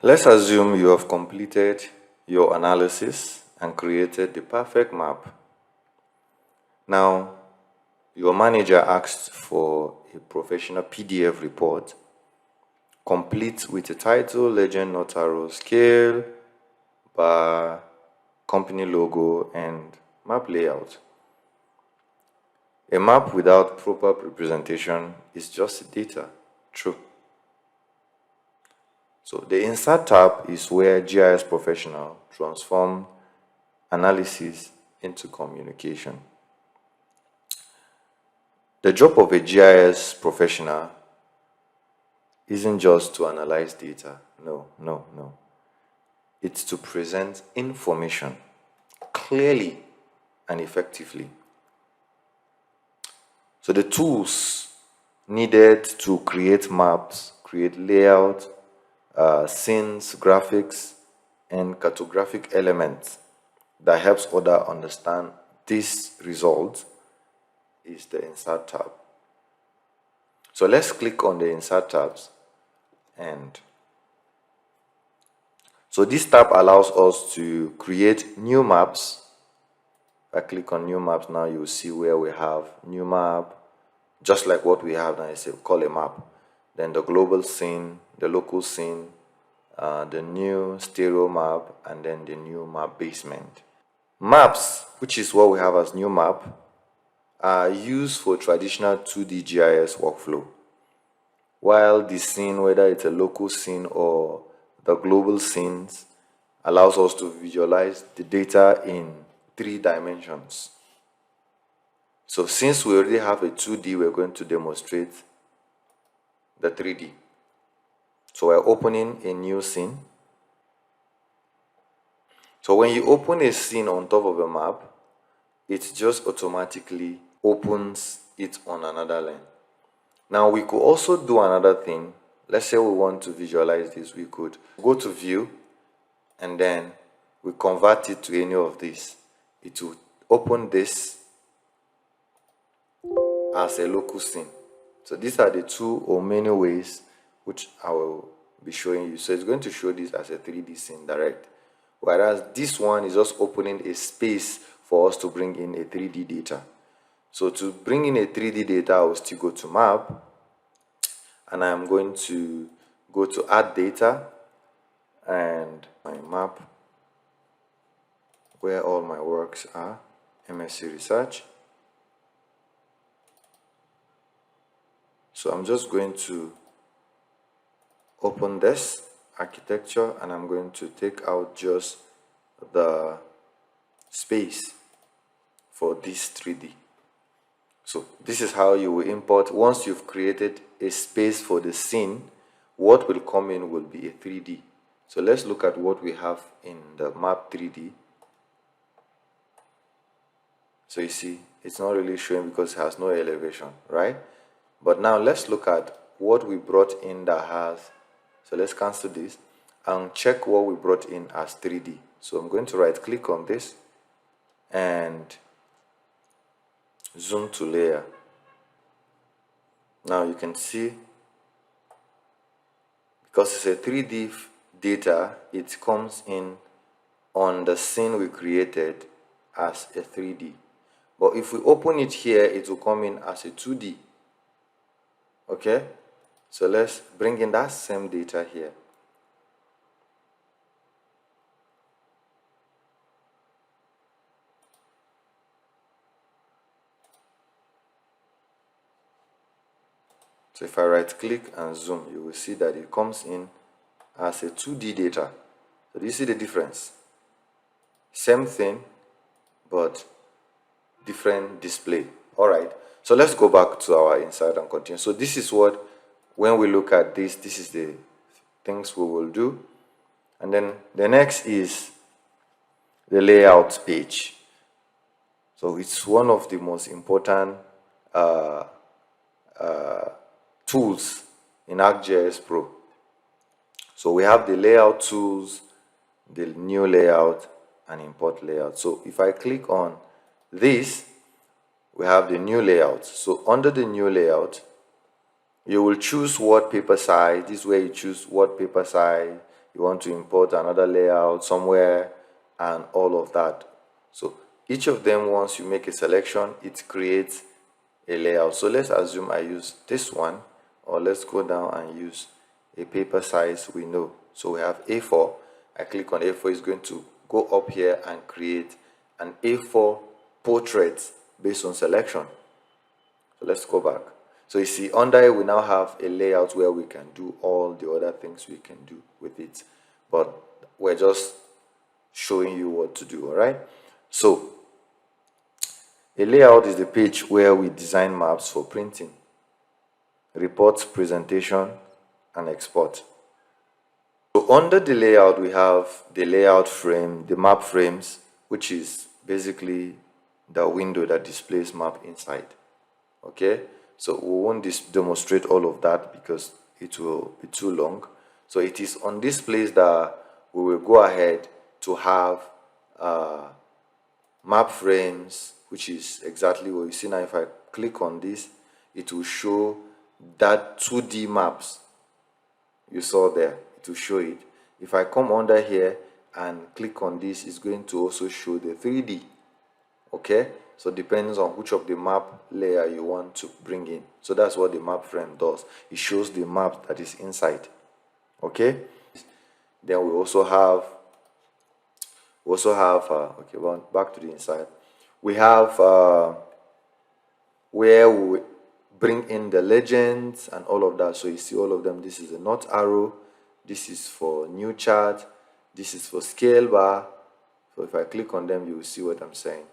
Let's assume you have completed your analysis and created the perfect map. Now, your manager asked for a professional PDF report, complete with a title, legend, not arrow, scale, bar, company logo, and map layout. A map without proper representation is just data. True. So the Insert tab is where GIS professional transform analysis into communication. The job of a GIS professional isn't just to analyze data. No. It's to present information clearly and effectively. So the tools needed to create maps, create layout, scenes, graphics, and cartographic elements that helps others understand this result is the Insert tab. So let's click on the Insert tabs, and so this tab allows us to create new maps. If I click on new maps now, you will see where we have new map, just like what we have now. It's called a map. Then the global scene, the local scene, the new stereo map, and then the new map basement. Maps, which is what we have as new map, are used for traditional 2D GIS workflow, while the scene, whether it's a local scene or the global scenes, allows us to visualize the data in 3 dimensions. So since we already have a 2D, we're going to demonstrate the 3D. So we're opening a new scene. So when you open a scene on top of a map, it just automatically opens it on another line. Now we could also do another thing. Let's say we want to visualize this. We could go to view, and then we convert it to any of these. It will open this as a local scene. So these are the 2 or many ways which I will be showing you. So it's going to show this as a 3D scene direct, whereas this one is just opening a space for us to bring in a 3D data. So to bring in a 3D data, I will still go to map, and I'm going to go to add data and my map where all my works are, MSc Research. So I'm just going to open this architecture, and I'm going to take out just the space for this 3D. So this is how you will import. Once you've created a space for the scene, what will come in will be a 3D. So let's look at what we have in the map 3D. So you see, it's not really showing because it has no elevation, right? But now let's look at what we brought in that has. So let's cancel this and check what we brought in as 3D. So I'm going to right click on this and zoom to layer. Now you can see, because it's a 3D data, it comes in on the scene we created as a 3D. But if we open it here, it will come in as a 2D. Okay, so let's bring in that same data here. So if I right click and zoom, you will see that it comes in as a 2D data. So do you see the difference? Same thing, but different display. All right, so let's go back to our Insert and continue. So this is what, when we look at this is the things we will do. And then the next is the layout page. So it's one of the most important tools in ArcGIS Pro. So we have the layout tools, the new layout, and import layout. So if I click on this, we have the new layout. So under the new layout, you will choose what paper size. This is where you choose what paper size. you want to import another layout somewhere, and all of that. So each of them, once you make a selection, it creates a layout. So let's assume I use this one, or let's go down and use a paper size we know. So we have A4. I click on A4, it's going to go up here and create an A4 portrait based on selection. So let's go back. So you see, under it we now have a layout where we can do all the other things we can do with it, but we're just showing you what to do. All right, so a layout is the page where we design maps for printing, reports, presentation, and export. So under the layout, we have the layout frame, the map frames, which is basically the window that displays map inside. Okay, so we won't demonstrate all of that because it will be too long. So it is on this place that we will go ahead to have map frames, which is exactly what you see now. If I click on this, it will show that 2D maps you saw there. It will show it. If I come under here and click on this, it's going to also show the 3D. Okay, so it depends on which of the map layer you want to bring in. So that's what the map frame does. It shows the map that is inside. Okay, then we also have okay, well, back to the inside. We have where we bring in the legends and all of that. So you see all of them. This is a not arrow, this is for new chart, this is for scale bar. So if I click on them, you will see what I'm saying.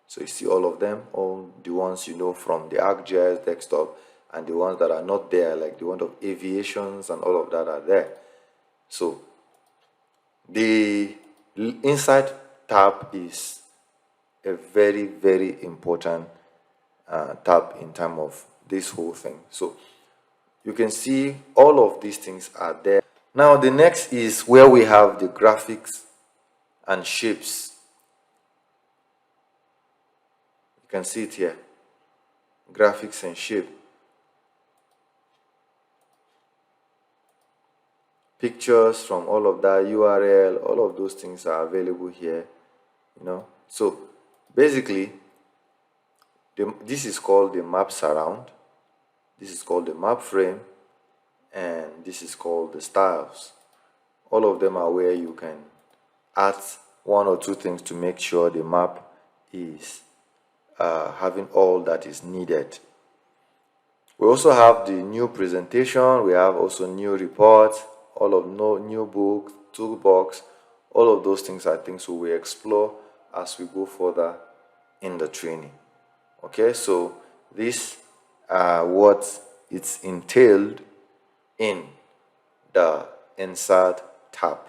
So you see all of them, all the ones you know from the ArcGIS desktop, and the ones that are not there, like the one of aviations and all of that, are there. So the inside tab is a very, very important tab in terms of this whole thing. So you can see all of these things are there. Now the next is where we have the graphics and shapes. You can see it here, graphics and shape. Pictures from all of that, URL, all of those things are available here, you know. So basically, this is called the map surround, this is called the map frame, and this is called the styles. All of them are where you can add one or two things to make sure the map is having all that is needed. We also have the new presentation, we have also new reports, all of new books, toolbox. All of those things are things we will explore as we go further in the training. Okay, so this what it's entailed in the insert tab.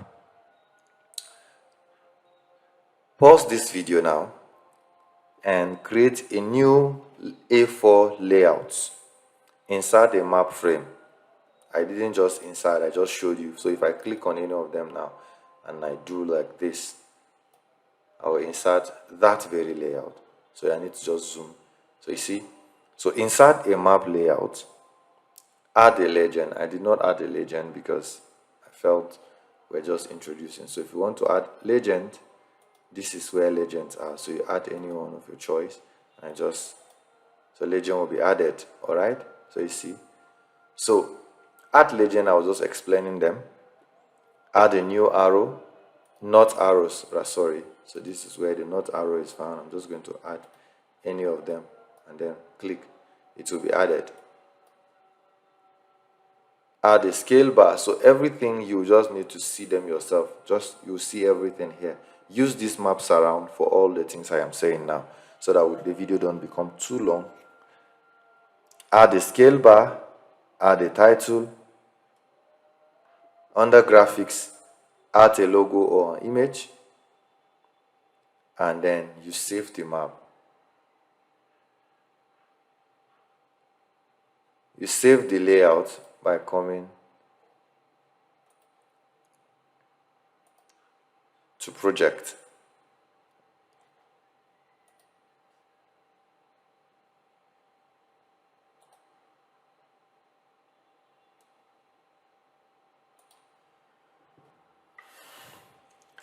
Pause this video now and create a new A4 layout. Insert a map frame. I didn't just insert, I just showed you. So if I click on any of them now and I do like this, I will insert that very layout. So I need to just zoom. So you see, so insert a map layout, add a legend. I did not add a legend because I felt we're just introducing. So if you want to add legend, this is where legends are. So you add any one of your choice and so legend will be added. All right, so you see, so add legend, I was just explaining them. Add a new arrow, not arrows, sorry. So this is where the not arrow is found. I'm just going to add any of them and then click, it will be added. Add a scale bar. So everything, you just need to see them yourself. Just you see everything here. Use this map surround for all the things I am saying now, so that the video don't become too long. Add a scale bar, add a title. Under graphics, add a logo or an image, and then you save the map. You save the layout by coming to project.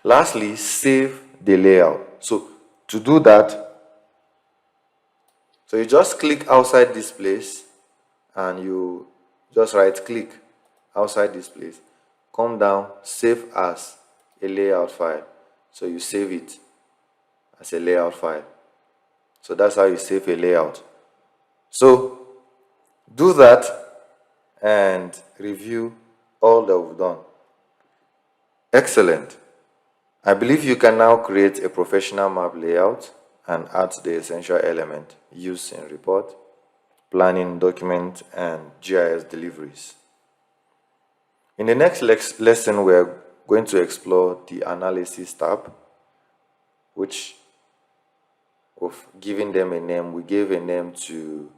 Lastly, save the layout. So to do that, so you just click outside this place and you just right click outside this place, come down, save as a layout file. So you save it as a layout file. So that's how you save a layout. So do that and review all that we've done. Excellent. I believe you can now create a professional map layout and add the essential element used in report, planning, document, and GIS deliveries. In the next lesson, we're going to explore the Analysis tab, which we've given them a name. We gave a name to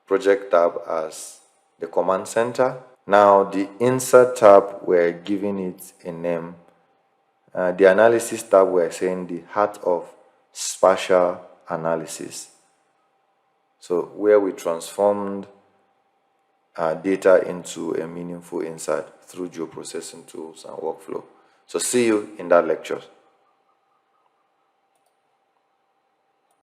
Project tab as the Command Center. Now, the Insert tab, we're giving it a name. The Analysis tab, we're saying the heart of spatial analysis. So where we transformed data into a meaningful insight through geoprocessing tools and workflow. So see you in that lecture.